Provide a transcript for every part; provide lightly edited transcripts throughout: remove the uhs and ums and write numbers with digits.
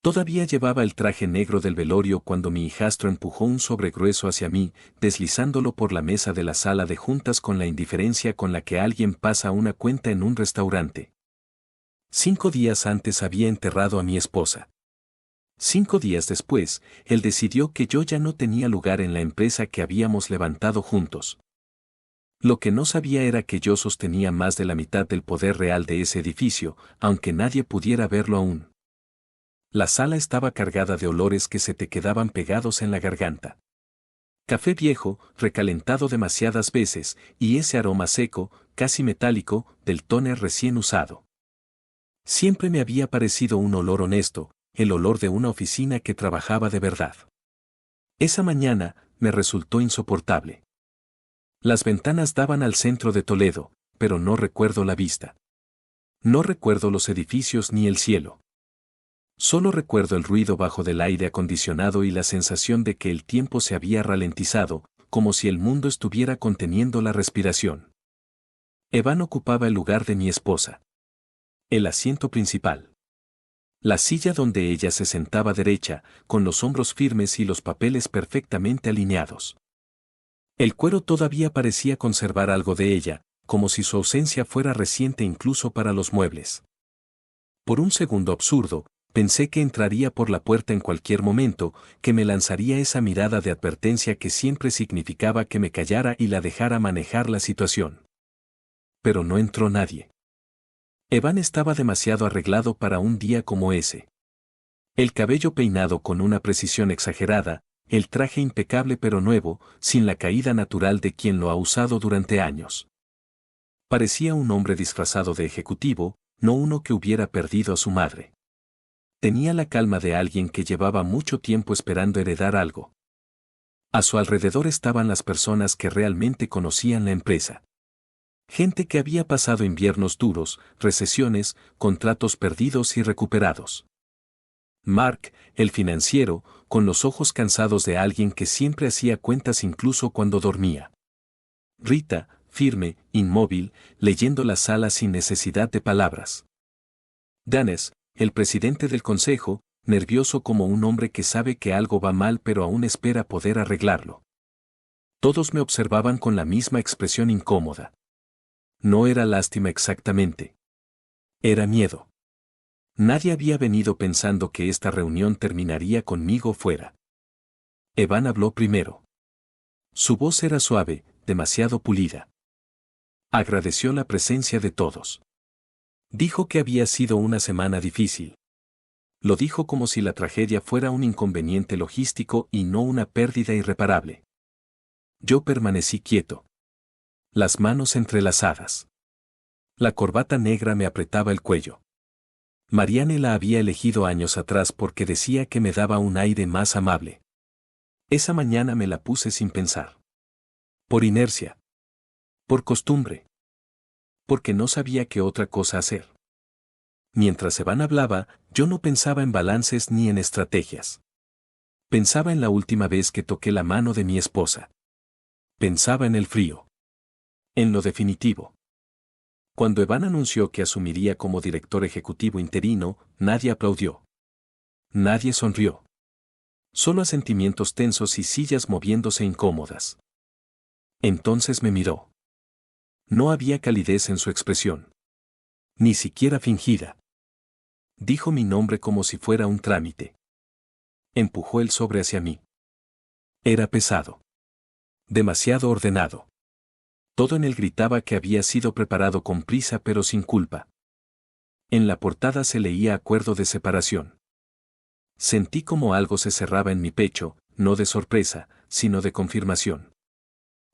Todavía llevaba el traje negro del velorio cuando mi hijastro empujó un sobre grueso hacia mí, deslizándolo por la mesa de la sala de juntas con la indiferencia con la que alguien pasa una cuenta en un restaurante. 5 días antes había enterrado a mi esposa. 5 días después, él decidió que yo ya no tenía lugar en la empresa que habíamos levantado juntos. Lo que no sabía era que yo sostenía más de la mitad del poder real de ese edificio, aunque nadie pudiera verlo aún. La sala estaba cargada de olores que se te quedaban pegados en la garganta. Café viejo, recalentado demasiadas veces, y ese aroma seco, casi metálico, del tóner recién usado. Siempre me había parecido un olor honesto, el olor de una oficina que trabajaba de verdad. Esa mañana, me resultó insoportable. Las ventanas daban al centro de Toledo, pero no recuerdo la vista. No recuerdo los edificios ni el cielo. Solo recuerdo el ruido bajo del aire acondicionado y la sensación de que el tiempo se había ralentizado, como si el mundo estuviera conteniendo la respiración. Evan ocupaba el lugar de mi esposa. El asiento principal. La silla donde ella se sentaba derecha, con los hombros firmes y los papeles perfectamente alineados. El cuero todavía parecía conservar algo de ella, como si su ausencia fuera reciente incluso para los muebles. Por un segundo absurdo, pensé que entraría por la puerta en cualquier momento, que me lanzaría esa mirada de advertencia que siempre significaba que me callara y la dejara manejar la situación. Pero no entró nadie. Evan estaba demasiado arreglado para un día como ese. El cabello peinado con una precisión exagerada, el traje impecable pero nuevo, sin la caída natural de quien lo ha usado durante años. Parecía un hombre disfrazado de ejecutivo, no uno que hubiera perdido a su madre. Tenía la calma de alguien que llevaba mucho tiempo esperando heredar algo. A su alrededor estaban las personas que realmente conocían la empresa. Gente que había pasado inviernos duros, recesiones, contratos perdidos y recuperados. Mark, el financiero, con los ojos cansados de alguien que siempre hacía cuentas incluso cuando dormía. Rita, firme, inmóvil, leyendo la sala sin necesidad de palabras. Danes, el presidente del consejo, nervioso como un hombre que sabe que algo va mal pero aún espera poder arreglarlo. Todos me observaban con la misma expresión incómoda. No era lástima exactamente. Era miedo. Nadie había venido pensando que esta reunión terminaría conmigo fuera. Evan habló primero. Su voz era suave, demasiado pulida. Agradeció la presencia de todos. Dijo que había sido una semana difícil. Lo dijo como si la tragedia fuera un inconveniente logístico y no una pérdida irreparable. Yo permanecí quieto. Las manos entrelazadas. La corbata negra me apretaba el cuello. Marianne la había elegido años atrás porque decía que me daba un aire más amable. Esa mañana me la puse sin pensar. Por inercia. Por costumbre. Porque no sabía qué otra cosa hacer. Mientras Evan hablaba, yo no pensaba en balances ni en estrategias. Pensaba en la última vez que toqué la mano de mi esposa. Pensaba en el frío. En lo definitivo. Cuando Evan anunció que asumiría como director ejecutivo interino, nadie aplaudió. Nadie sonrió. Solo asentimientos tensos y sillas moviéndose incómodas. Entonces me miró. No había calidez en su expresión. Ni siquiera fingida. Dijo mi nombre como si fuera un trámite. Empujó el sobre hacia mí. Era pesado. Demasiado ordenado. Todo en él gritaba que había sido preparado con prisa pero sin culpa. En la portada se leía acuerdo de separación. Sentí como algo se cerraba en mi pecho, no de sorpresa, sino de confirmación.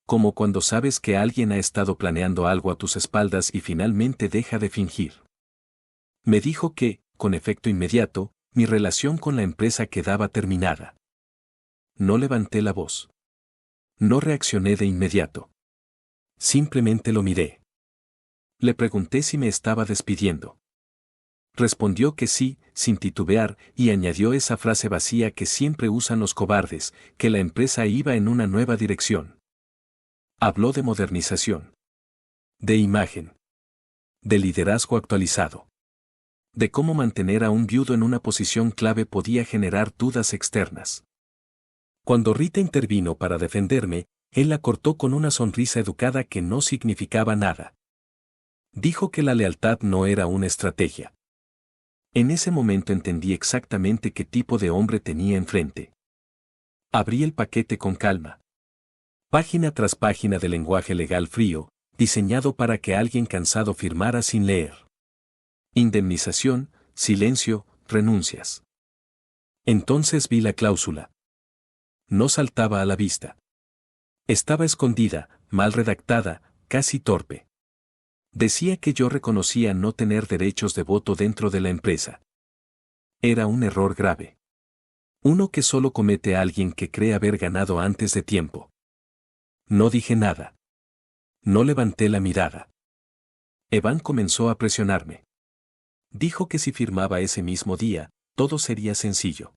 Como cuando sabes que alguien ha estado planeando algo a tus espaldas y finalmente deja de fingir. Me dijo que, con efecto inmediato, mi relación con la empresa quedaba terminada. No levanté la voz. No reaccioné de inmediato. Simplemente lo miré. Le pregunté si me estaba despidiendo. Respondió que sí, sin titubear, y añadió esa frase vacía que siempre usan los cobardes, que la empresa iba en una nueva dirección. Habló de modernización. De imagen. De liderazgo actualizado. De cómo mantener a un viudo en una posición clave podía generar dudas externas. Cuando Rita intervino para defenderme, él la cortó con una sonrisa educada que no significaba nada. Dijo que la lealtad no era una estrategia. En ese momento entendí exactamente qué tipo de hombre tenía enfrente. Abrí el paquete con calma. Página tras página de lenguaje legal frío, diseñado para que alguien cansado firmara sin leer. Indemnización, silencio, renuncias. Entonces vi la cláusula. No saltaba a la vista. Estaba escondida, mal redactada, casi torpe. Decía que yo reconocía no tener derechos de voto dentro de la empresa. Era un error grave. Uno que solo comete alguien que cree haber ganado antes de tiempo. No dije nada. No levanté la mirada. Evan comenzó a presionarme. Dijo que si firmaba ese mismo día, todo sería sencillo.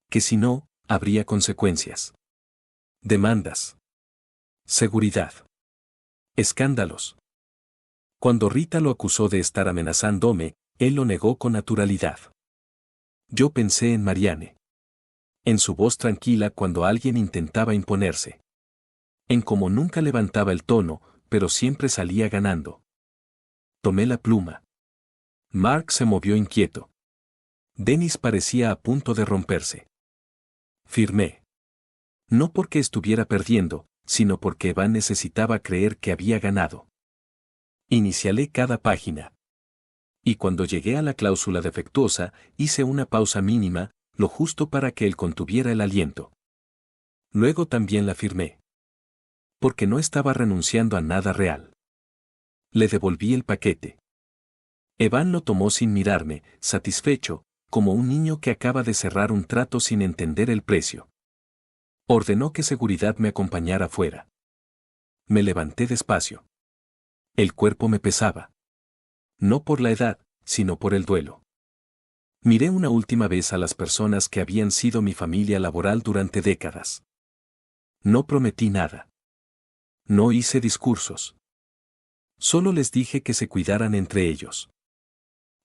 Que si no, habría consecuencias. Demandas. Seguridad. Escándalos. Cuando Rita lo acusó de estar amenazándome, él lo negó con naturalidad. Yo pensé en Marianne. En su voz tranquila cuando alguien intentaba imponerse. En cómo nunca levantaba el tono, pero siempre salía ganando. Tomé la pluma. Mark se movió inquieto. Dennis parecía a punto de romperse. Firmé. No porque estuviera perdiendo, sino porque Evan necesitaba creer que había ganado. Inicialé cada página. Y cuando llegué a la cláusula defectuosa, hice una pausa mínima, lo justo para que él contuviera el aliento. Luego también la firmé. Porque no estaba renunciando a nada real. Le devolví el paquete. Evan lo tomó sin mirarme, satisfecho, como un niño que acaba de cerrar un trato sin entender el precio. Ordenó que seguridad me acompañara fuera. Me levanté despacio. El cuerpo me pesaba. No por la edad, sino por el duelo. Miré una última vez a las personas que habían sido mi familia laboral durante décadas. No prometí nada. No hice discursos. Solo les dije que se cuidaran entre ellos.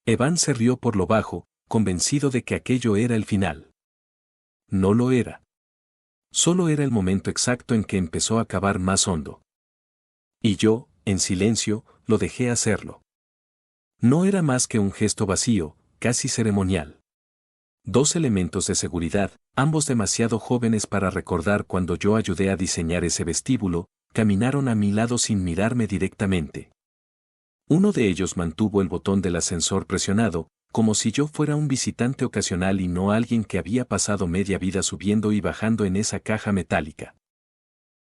Evan se rió por lo bajo, convencido de que aquello era el final. No lo era. Solo era el momento exacto en que empezó a cavar más hondo. Y yo, en silencio, lo dejé hacerlo. No era más que un gesto vacío, casi ceremonial. 2 elementos de seguridad, ambos demasiado jóvenes para recordar cuando yo ayudé a diseñar ese vestíbulo, caminaron a mi lado sin mirarme directamente. Uno de ellos mantuvo el botón del ascensor presionado, como si yo fuera un visitante ocasional y no alguien que había pasado media vida subiendo y bajando en esa caja metálica.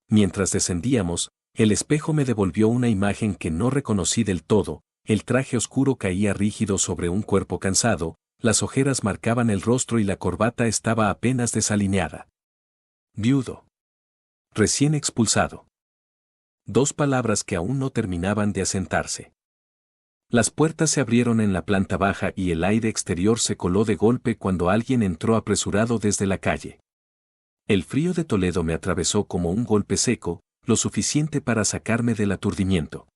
Mientras descendíamos, el espejo me devolvió una imagen que no reconocí del todo, el traje oscuro caía rígido sobre un cuerpo cansado, las ojeras marcaban el rostro y la corbata estaba apenas desalineada. Viudo. Recién expulsado. 2 palabras que aún no terminaban de asentarse. Las puertas se abrieron en la planta baja y el aire exterior se coló de golpe cuando alguien entró apresurado desde la calle. El frío de Toledo me atravesó como un golpe seco, lo suficiente para sacarme del aturdimiento.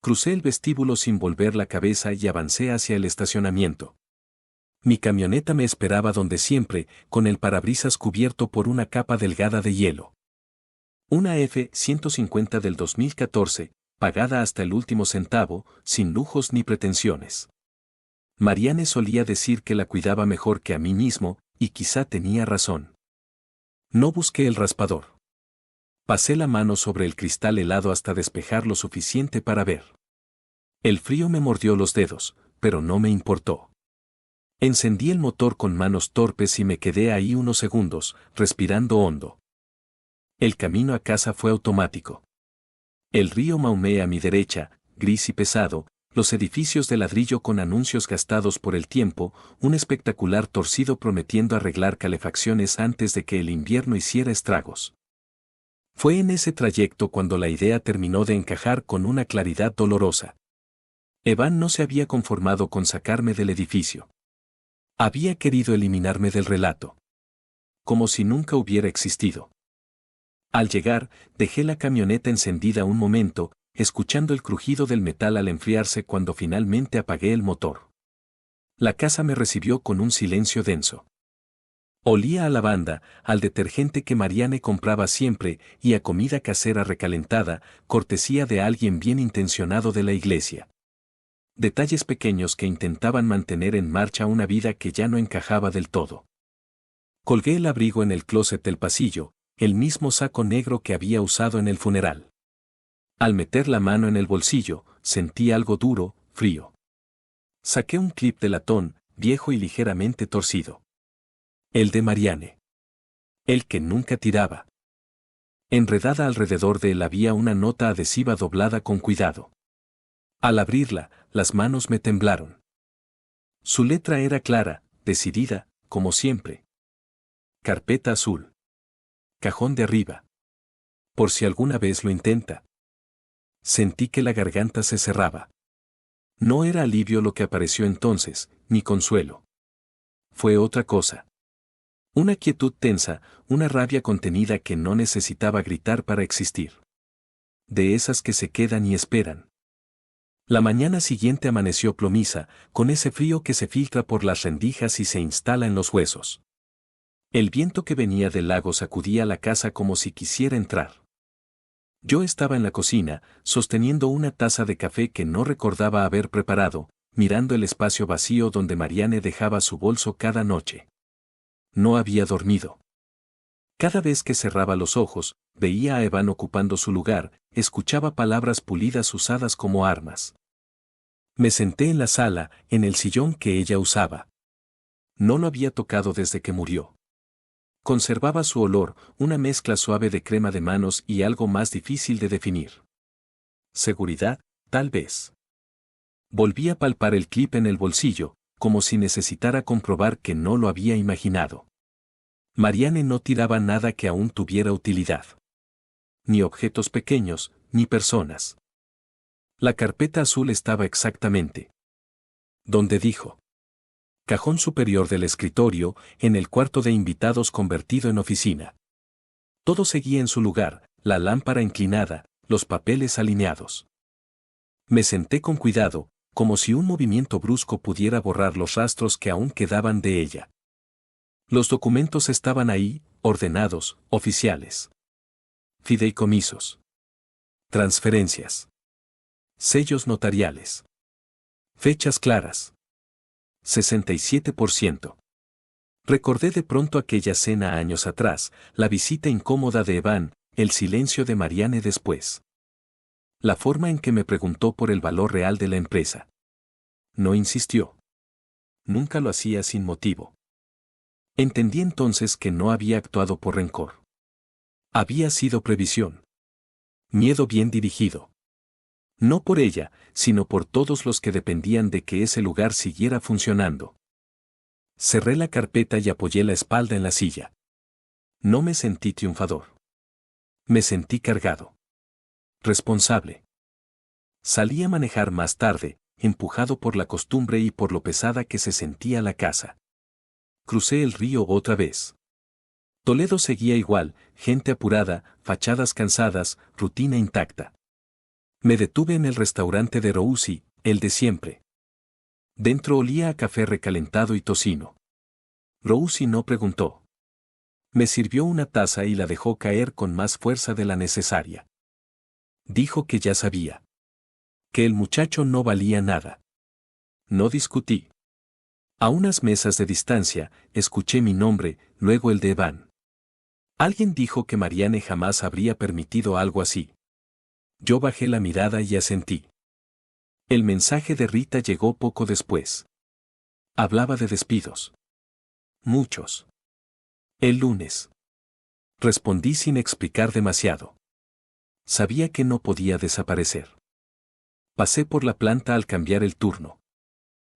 Crucé el vestíbulo sin volver la cabeza y avancé hacia el estacionamiento. Mi camioneta me esperaba donde siempre, con el parabrisas cubierto por una capa delgada de hielo. Una F-150 del 2014, pagada hasta el último centavo, sin lujos ni pretensiones. Marianne solía decir que la cuidaba mejor que a mí mismo, y quizá tenía razón. No busqué el raspador. Pasé la mano sobre el cristal helado hasta despejar lo suficiente para ver. El frío me mordió los dedos, pero no me importó. Encendí el motor con manos torpes y me quedé ahí unos segundos, respirando hondo. El camino a casa fue automático. El río Maumee a mi derecha, gris y pesado, los edificios de ladrillo con anuncios gastados por el tiempo, un espectacular torcido prometiendo arreglar calefacciones antes de que el invierno hiciera estragos. Fue en ese trayecto cuando la idea terminó de encajar con una claridad dolorosa. Evan no se había conformado con sacarme del edificio. Había querido eliminarme del relato. Como si nunca hubiera existido. Al llegar, dejé la camioneta encendida un momento, escuchando el crujido del metal al enfriarse cuando finalmente apagué el motor. La casa me recibió con un silencio denso. Olía a lavanda, al detergente que Mariane compraba siempre y a comida casera recalentada, cortesía de alguien bien intencionado de la iglesia. Detalles pequeños que intentaban mantener en marcha una vida que ya no encajaba del todo. Colgué el abrigo en el closet del pasillo, el mismo saco negro que había usado en el funeral. Al meter la mano en el bolsillo, sentí algo duro, frío. Saqué un clip de latón, viejo y ligeramente torcido. El de Mariane. El que nunca tiraba. Enredada alrededor de él había una nota adhesiva doblada con cuidado. Al abrirla, las manos me temblaron. Su letra era clara, decidida, como siempre. Carpeta azul. Cajón de arriba. Por si alguna vez lo intenta. Sentí que la garganta se cerraba. No era alivio lo que apareció entonces, ni consuelo. Fue otra cosa. Una quietud tensa, una rabia contenida que no necesitaba gritar para existir. De esas que se quedan y esperan. La mañana siguiente amaneció plomiza, con ese frío que se filtra por las rendijas y se instala en los huesos. El viento que venía del lago sacudía la casa como si quisiera entrar. Yo estaba en la cocina, sosteniendo una taza de café que no recordaba haber preparado, mirando el espacio vacío donde Mariane dejaba su bolso cada noche. No había dormido. Cada vez que cerraba los ojos, veía a Evan ocupando su lugar, escuchaba palabras pulidas usadas como armas. Me senté en la sala, en el sillón que ella usaba. No lo había tocado desde que murió. Conservaba su olor, una mezcla suave de crema de manos y algo más difícil de definir. Seguridad, tal vez. Volví a palpar el clip en el bolsillo, como si necesitara comprobar que no lo había imaginado. Mariane no tiraba nada que aún tuviera utilidad. Ni objetos pequeños, ni personas. La carpeta azul estaba exactamente donde dijo. Cajón superior del escritorio, en el cuarto de invitados convertido en oficina. Todo seguía en su lugar, la lámpara inclinada, los papeles alineados. Me senté con cuidado, como si un movimiento brusco pudiera borrar los rastros que aún quedaban de ella. Los documentos estaban ahí, ordenados, oficiales. Fideicomisos. Transferencias. Sellos notariales. Fechas claras. 67%. Recordé de pronto aquella cena años atrás, la visita incómoda de Evan, el silencio de Mariane después. La forma en que me preguntó por el valor real de la empresa. No insistió. Nunca lo hacía sin motivo. Entendí entonces que no había actuado por rencor. Había sido previsión. Miedo bien dirigido. No por ella, sino por todos los que dependían de que ese lugar siguiera funcionando. Cerré la carpeta y apoyé la espalda en la silla. No me sentí triunfador. Me sentí cargado. Responsable. Salí a manejar más tarde, empujado por la costumbre y por lo pesada que se sentía la casa. Crucé el río otra vez. Toledo seguía igual, gente apurada, fachadas cansadas, rutina intacta. Me detuve en el restaurante de Rousi, el de siempre. Dentro olía a café recalentado y tocino. Rousi no preguntó. Me sirvió una taza y la dejó caer con más fuerza de la necesaria. Dijo que ya sabía. Que el muchacho no valía nada. No discutí. A unas mesas de distancia, escuché mi nombre, luego el de Evan. Alguien dijo que Mariane jamás habría permitido algo así. Yo bajé la mirada y asentí. El mensaje de Rita llegó poco después. Hablaba de despidos. Muchos. El lunes. Respondí sin explicar demasiado. Sabía que no podía desaparecer. Pasé por la planta al cambiar el turno.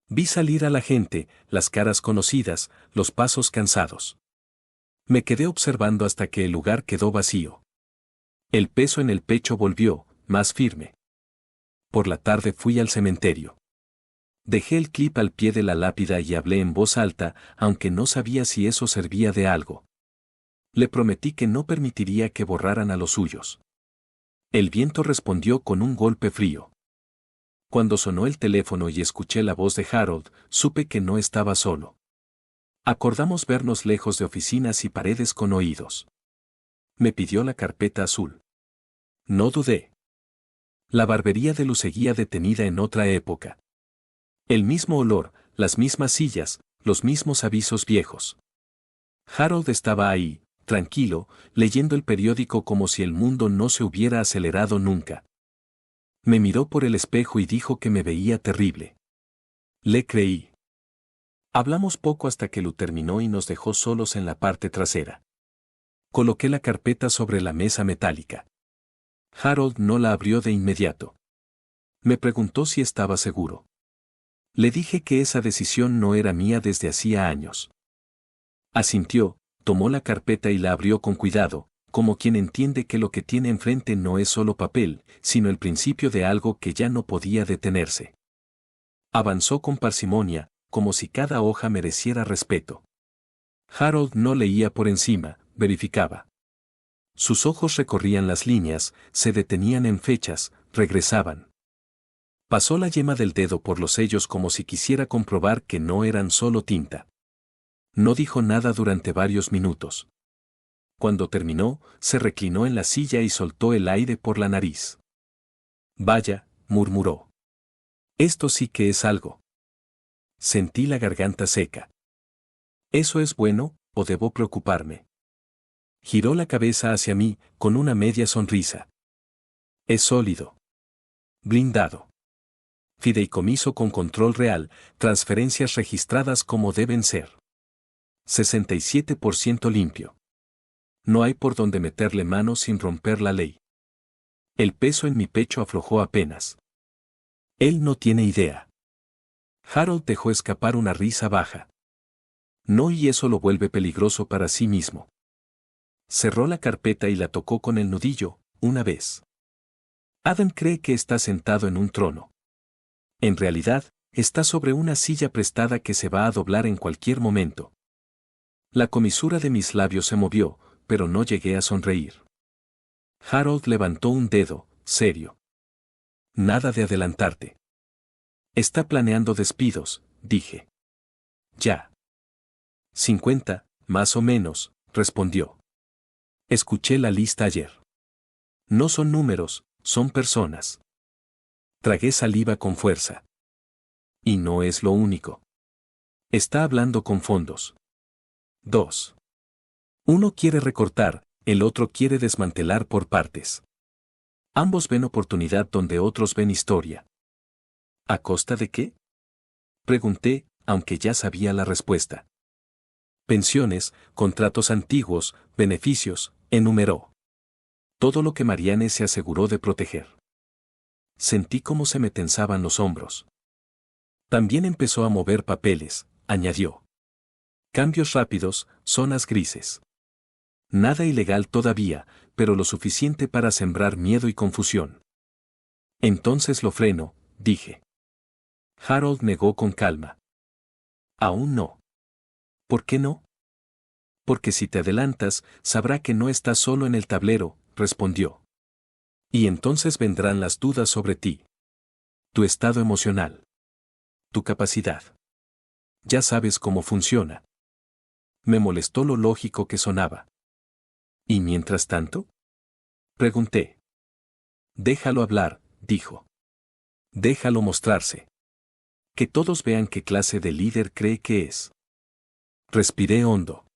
Vi salir a la gente, las caras conocidas, los pasos cansados. Me quedé observando hasta que el lugar quedó vacío. El peso en el pecho volvió, más firme. Por la tarde fui al cementerio. Dejé el clip al pie de la lápida y hablé en voz alta, aunque no sabía si eso servía de algo. Le prometí que no permitiría que borraran a los suyos. El viento respondió con un golpe frío. Cuando sonó el teléfono y escuché la voz de Harold, supe que no estaba solo. Acordamos vernos lejos de oficinas y paredes con oídos. Me pidió la carpeta azul. No dudé. La barbería de Luz seguía detenida en otra época. El mismo olor, las mismas sillas, los mismos avisos viejos. Harold estaba ahí, tranquilo, leyendo el periódico como si el mundo no se hubiera acelerado nunca. Me miró por el espejo y dijo que me veía terrible. Le creí. Hablamos poco hasta que Lu terminó y nos dejó solos en la parte trasera. Coloqué la carpeta sobre la mesa metálica. Harold no la abrió de inmediato. Me preguntó si estaba seguro. Le dije que esa decisión no era mía desde hacía años. Asintió, tomó la carpeta y la abrió con cuidado, como quien entiende que lo que tiene enfrente no es solo papel, sino el principio de algo que ya no podía detenerse. Avanzó con parsimonia, como si cada hoja mereciera respeto. Harold no leía por encima, verificaba. Sus ojos recorrían las líneas, se detenían en fechas, regresaban. Pasó la yema del dedo por los sellos como si quisiera comprobar que no eran solo tinta. No dijo nada durante varios minutos. Cuando terminó, se reclinó en la silla y soltó el aire por la nariz. Vaya, murmuró. Esto sí que es algo. Sentí la garganta seca. ¿Eso es bueno, o debo preocuparme? Giró la cabeza hacia mí, con una media sonrisa. Es sólido. Blindado. Fideicomiso con control real, transferencias registradas como deben ser. 67% limpio. No hay por donde meterle mano sin romper la ley. El peso en mi pecho aflojó apenas. Él no tiene idea. Harold dejó escapar una risa baja. No, y eso lo vuelve peligroso para sí mismo. Cerró la carpeta y la tocó con el nudillo, una vez. Adam cree que está sentado en un trono. En realidad, está sobre una silla prestada que se va a doblar en cualquier momento. La comisura de mis labios se movió, pero no llegué a sonreír. Harold levantó un dedo, serio. Nada de adelantarte. Está planeando despidos, dije. Ya. 50, más o menos, respondió. Escuché la lista ayer. No son números, son personas. Tragué saliva con fuerza. Y no es lo único. Está hablando con fondos. 2. Uno quiere recortar, el otro quiere desmantelar por partes. Ambos ven oportunidad donde otros ven historia. ¿A costa de qué? Pregunté, aunque ya sabía la respuesta. Pensiones, contratos antiguos, beneficios, enumeró. Todo lo que Marianne se aseguró de proteger. Sentí cómo se me tensaban los hombros. También empezó a mover papeles, añadió. Cambios rápidos, zonas grises. Nada ilegal todavía, pero lo suficiente para sembrar miedo y confusión. Entonces lo freno, dije. Harold negó con calma. Aún no. ¿Por qué no? Porque si te adelantas, sabrá que no estás solo en el tablero, respondió. Y entonces vendrán las dudas sobre ti. Tu estado emocional. Tu capacidad. Ya sabes cómo funciona. Me molestó lo lógico que sonaba. ¿Y mientras tanto? Pregunté. Déjalo hablar, dijo. Déjalo mostrarse. Que todos vean qué clase de líder cree que es. Respiré hondo.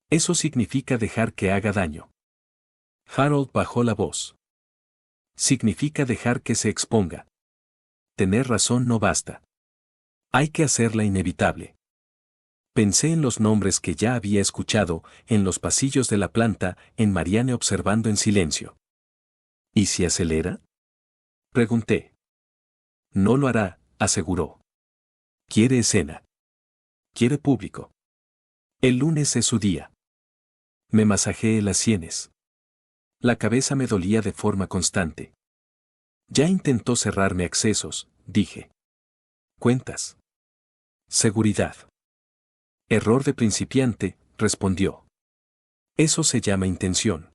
Eso significa dejar que haga daño. Harold bajó la voz. Significa dejar que se exponga. Tener razón no basta. Hay que hacerla inevitable. Pensé en los nombres que ya había escuchado, en los pasillos de la planta, en Marianne observando en silencio. ¿Y si acelera? Pregunté. No lo hará, aseguró. Quiere escena. Quiere público. El lunes es su día. Me masajeé las sienes. La cabeza me dolía de forma constante. Ya intentó cerrarme accesos, dije. Cuentas. Seguridad. Error de principiante, respondió. Eso se llama intención.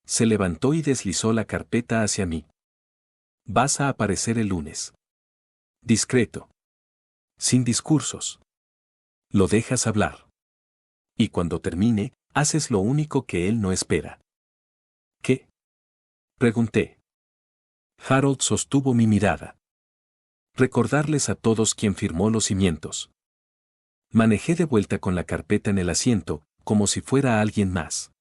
Se levantó y deslizó la carpeta hacia mí. Vas a aparecer el lunes. Discreto. Sin discursos. Lo dejas hablar. Y cuando termine, haces lo único que él no espera. ¿Qué? Pregunté. Harold sostuvo mi mirada. Recordarles a todos quién firmó los cimientos. Manejé de vuelta con la carpeta en el asiento, como si fuera alguien más.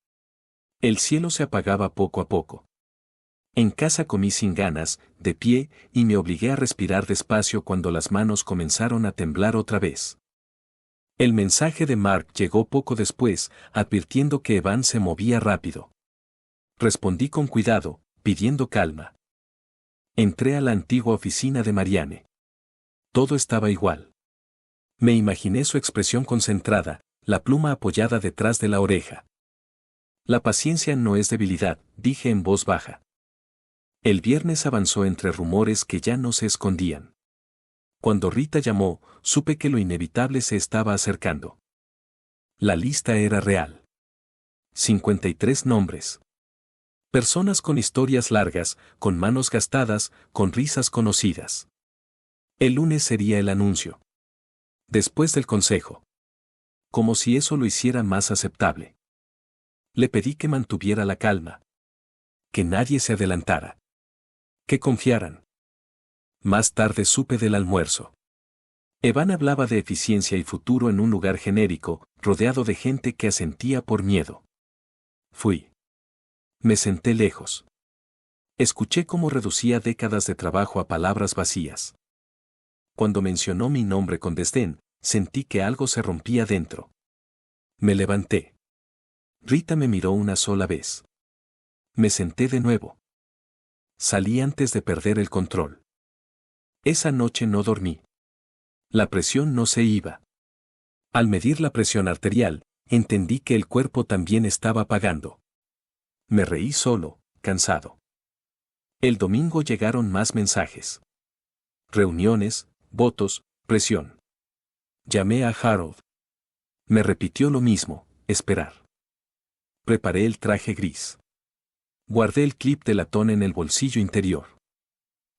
El cielo se apagaba poco a poco. En casa comí sin ganas, de pie, y me obligué a respirar despacio cuando las manos comenzaron a temblar otra vez. El mensaje de Mark llegó poco después, advirtiendo que Evan se movía rápido. Respondí con cuidado, pidiendo calma. Entré a la antigua oficina de Marianne. Todo estaba igual. Me imaginé su expresión concentrada, la pluma apoyada detrás de la oreja. La paciencia no es debilidad, dije en voz baja. El viernes avanzó entre rumores que ya no se escondían. Cuando Rita llamó, supe que lo inevitable se estaba acercando. La lista era real. 53 nombres. Personas con historias largas, con manos gastadas, con risas conocidas. El lunes sería el anuncio. Después del consejo. Como si eso lo hiciera más aceptable. Le pedí que mantuviera la calma. Que nadie se adelantara. Que confiaran. Más tarde supe del almuerzo. Evan hablaba de eficiencia y futuro en un lugar genérico, rodeado de gente que asentía por miedo. Fui. Me senté lejos. Escuché cómo reducía décadas de trabajo a palabras vacías. Cuando mencionó mi nombre con desdén, sentí que algo se rompía dentro. Me levanté. Rita me miró una sola vez. Me senté de nuevo. Salí antes de perder el control. Esa noche no dormí. La presión no se iba. Al medir la presión arterial, entendí que el cuerpo también estaba apagando. Me reí solo, cansado. El domingo llegaron más mensajes. Reuniones, votos, presión. Llamé a Harold. Me repitió lo mismo, esperar. Preparé el traje gris. Guardé el clip de latón en el bolsillo interior.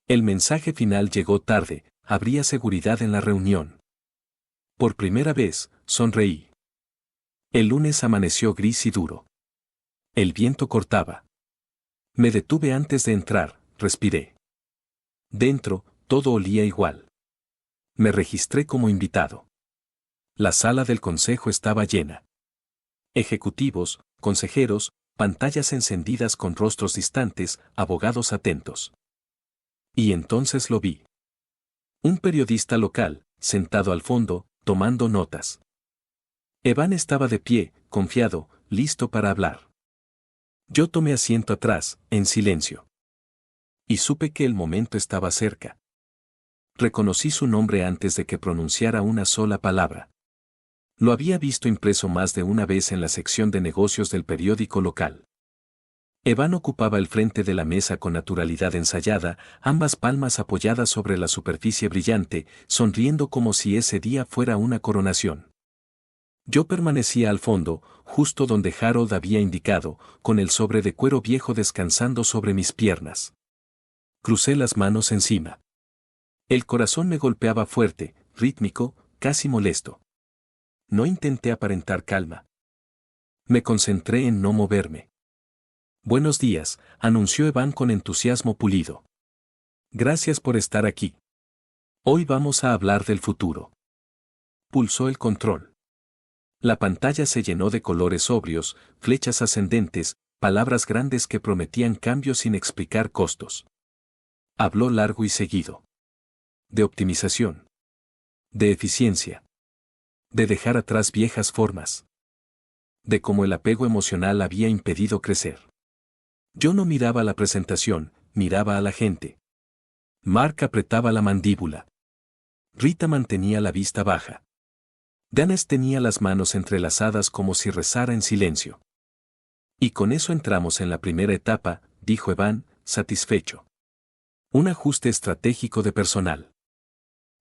El mensaje final llegó tarde, habría seguridad en la reunión. Por primera vez, sonreí. El lunes amaneció gris y duro. El viento cortaba. Me detuve antes de entrar, respiré. Dentro, todo olía igual. Me registré como invitado. La sala del consejo estaba llena. Ejecutivos, consejeros, pantallas encendidas con rostros distantes, abogados atentos. Y entonces lo vi. Un periodista local, sentado al fondo, tomando notas. Evan estaba de pie, confiado, listo para hablar. Yo tomé asiento atrás, en silencio. Y supe que el momento estaba cerca. Reconocí su nombre antes de que pronunciara una sola palabra. Lo había visto impreso más de una vez en la sección de negocios del periódico local. Evan ocupaba el frente de la mesa con naturalidad ensayada, ambas palmas apoyadas sobre la superficie brillante, sonriendo como si ese día fuera una coronación. Yo permanecía al fondo, justo donde Harold había indicado, con el sobre de cuero viejo descansando sobre mis piernas. Crucé las manos encima. El corazón me golpeaba fuerte, rítmico, casi molesto. No intenté aparentar calma. Me concentré en no moverme. Buenos días, anunció Evan con entusiasmo pulido. Gracias por estar aquí. Hoy vamos a hablar del futuro. Pulsó el control. La pantalla se llenó de colores sobrios, flechas ascendentes, palabras grandes que prometían cambios sin explicar costos. Habló largo y seguido. De optimización. De eficiencia. De dejar atrás viejas formas. De cómo el apego emocional había impedido crecer. Yo no miraba la presentación, miraba a la gente. Mark apretaba la mandíbula. Rita mantenía la vista baja. Danes tenía las manos entrelazadas como si rezara en silencio. Y con eso entramos en la primera etapa, dijo Evan, satisfecho. Un ajuste estratégico de personal.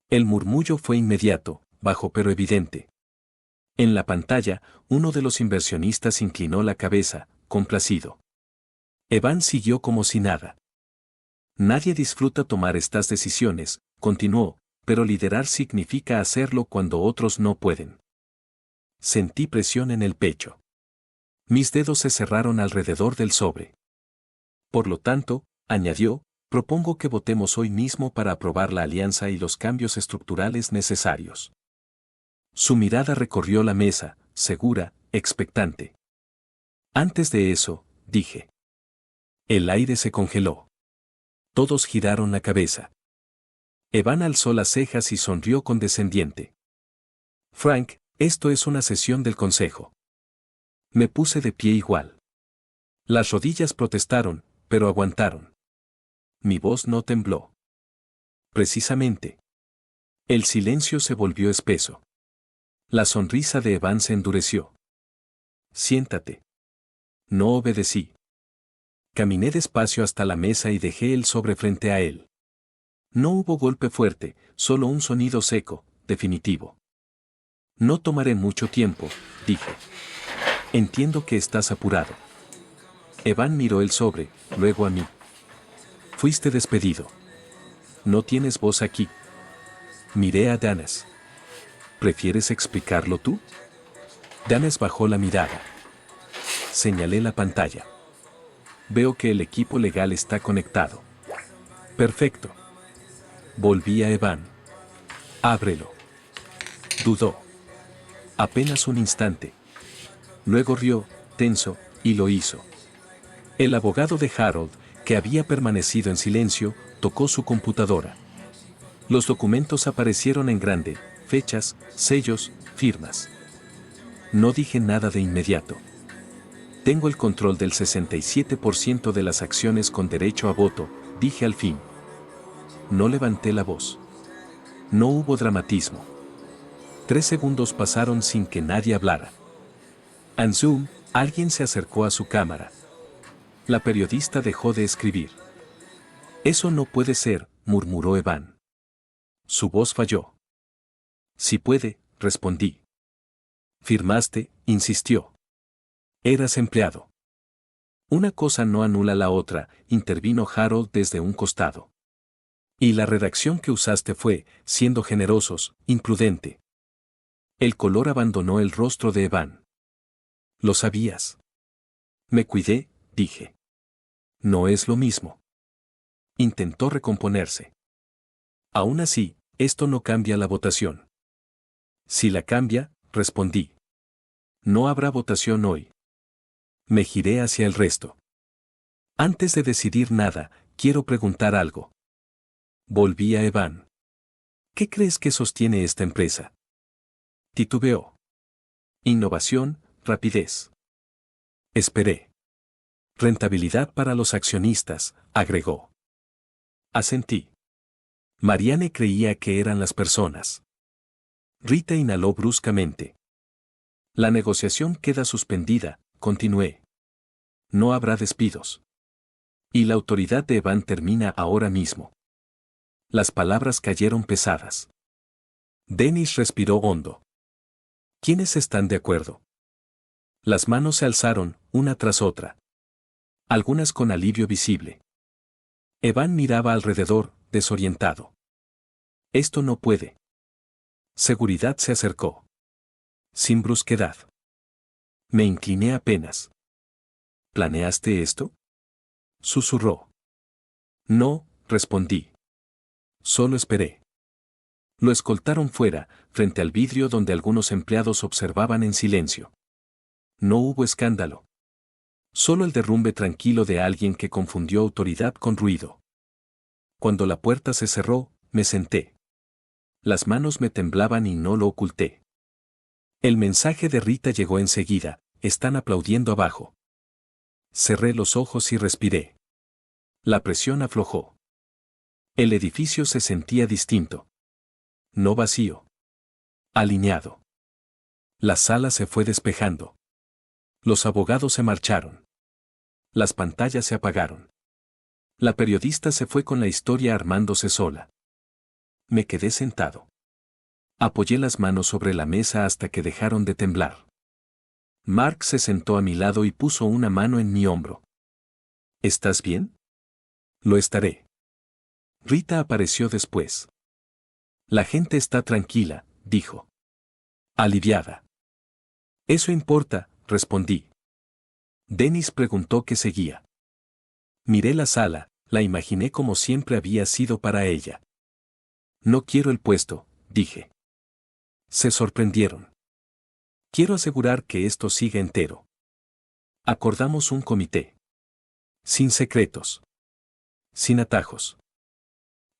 El murmullo fue inmediato, bajo pero evidente. En la pantalla, uno de los inversionistas inclinó la cabeza, complacido. Evan siguió como si nada. Nadie disfruta tomar estas decisiones, continuó, pero liderar significa hacerlo cuando otros no pueden. Sentí presión en el pecho. Mis dedos se cerraron alrededor del sobre. Por lo tanto, añadió, propongo que votemos hoy mismo para aprobar la alianza y los cambios estructurales necesarios. Su mirada recorrió la mesa, segura, expectante. Antes de eso, dije. El aire se congeló. Todos giraron la cabeza. Evan alzó las cejas y sonrió condescendiente. Frank, esto es una sesión del consejo. Me puse de pie igual. Las rodillas protestaron, pero aguantaron. Mi voz no tembló. Precisamente. El silencio se volvió espeso. La sonrisa de Evan se endureció. Siéntate. No obedecí. Caminé despacio hasta la mesa y dejé el sobre frente a él. No hubo golpe fuerte, solo un sonido seco, definitivo. No tomaré mucho tiempo, dije. Entiendo que estás apurado. Evan miró el sobre, luego a mí. Fuiste despedido. No tienes voz aquí. Miré a Danes. ¿Prefieres explicarlo tú? Danes bajó la mirada. Señalé la pantalla. Veo que el equipo legal está conectado. Perfecto. Volví a Evan. Ábrelo. Dudó. Apenas un instante. Luego rió, tenso, y lo hizo. El abogado de Harold, que había permanecido en silencio, tocó su computadora. Los documentos aparecieron en grande, fechas, sellos, firmas. No dije nada de inmediato. Tengo el control del 67% de las acciones con derecho a voto, dije al fin. No levanté la voz. No hubo dramatismo. 3 segundos pasaron sin que nadie hablara. En Zoom, alguien se acercó a su cámara. La periodista dejó de escribir. Eso no puede ser, murmuró Evan. Su voz falló. Sí puede, respondí. Firmaste, insistió. Eras empleado. Una cosa no anula la otra, intervino Harold desde un costado. Y la redacción que usaste fue, siendo generosos, imprudente. El color abandonó el rostro de Evan. Lo sabías. Me cuidé, dije. No es lo mismo. Intentó recomponerse. Aún así, esto no cambia la votación. Si la cambia, respondí. No habrá votación hoy. Me giré hacia el resto. Antes de decidir nada, quiero preguntar algo. Volví a Evan. ¿Qué crees que sostiene esta empresa? Titubeó. Innovación, rapidez. Esperé. Rentabilidad para los accionistas, agregó. Asentí. Marianne creía que eran las personas. Rita inhaló bruscamente. La negociación queda suspendida, continué. No habrá despidos. Y la autoridad de Evan termina ahora mismo. Las palabras cayeron pesadas. Dennis respiró hondo. ¿Quiénes están de acuerdo? Las manos se alzaron, una tras otra. Algunas con alivio visible. Evan miraba alrededor, desorientado. Esto no puede. Seguridad se acercó. Sin brusquedad. Me incliné apenas. ¿Planeaste esto? Susurró. No, respondí. Solo esperé. Lo escoltaron fuera, frente al vidrio donde algunos empleados observaban en silencio. No hubo escándalo. Solo el derrumbe tranquilo de alguien que confundió autoridad con ruido. Cuando la puerta se cerró, me senté. Las manos me temblaban y no lo oculté. El mensaje de Rita llegó enseguida, están aplaudiendo abajo. Cerré los ojos y respiré. La presión aflojó. El edificio se sentía distinto. No vacío. Alineado. La sala se fue despejando. Los abogados se marcharon. Las pantallas se apagaron. La periodista se fue con la historia armándose sola. Me quedé sentado. Apoyé las manos sobre la mesa hasta que dejaron de temblar. Mark se sentó a mi lado y puso una mano en mi hombro. ¿Estás bien? Lo estaré. Rita apareció después. La gente está tranquila, dijo. Aliviada. Eso importa, respondí. Dennis preguntó qué seguía. Miré la sala, la imaginé como siempre había sido para ella. No quiero el puesto, dije. Se sorprendieron. Quiero asegurar que esto siga entero. Acordamos un comité. Sin secretos. Sin atajos.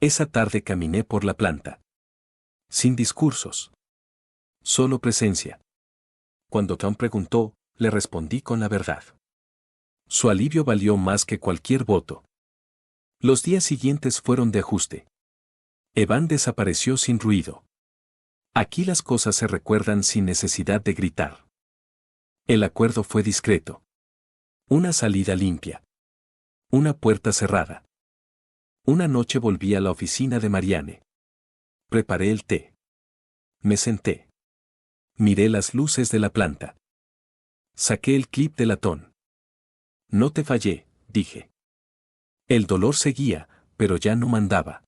Esa tarde caminé por la planta. Sin discursos. Solo presencia. Cuando Tom preguntó, le respondí con la verdad. Su alivio valió más que cualquier voto. Los días siguientes fueron de ajuste. Evan desapareció sin ruido. Aquí las cosas se recuerdan sin necesidad de gritar. El acuerdo fue discreto. Una salida limpia. Una puerta cerrada. Una noche volví a la oficina de Marianne. Preparé el té. Me senté. Miré las luces de la planta. Saqué el clip de latón. No te fallé, dije. El dolor seguía, pero ya no mandaba.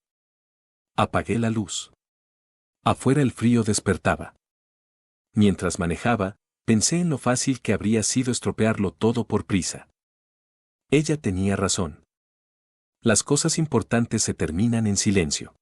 Apagué la luz. Afuera el frío despertaba. Mientras manejaba, pensé en lo fácil que habría sido estropearlo todo por prisa. Ella tenía razón. Las cosas importantes se terminan en silencio.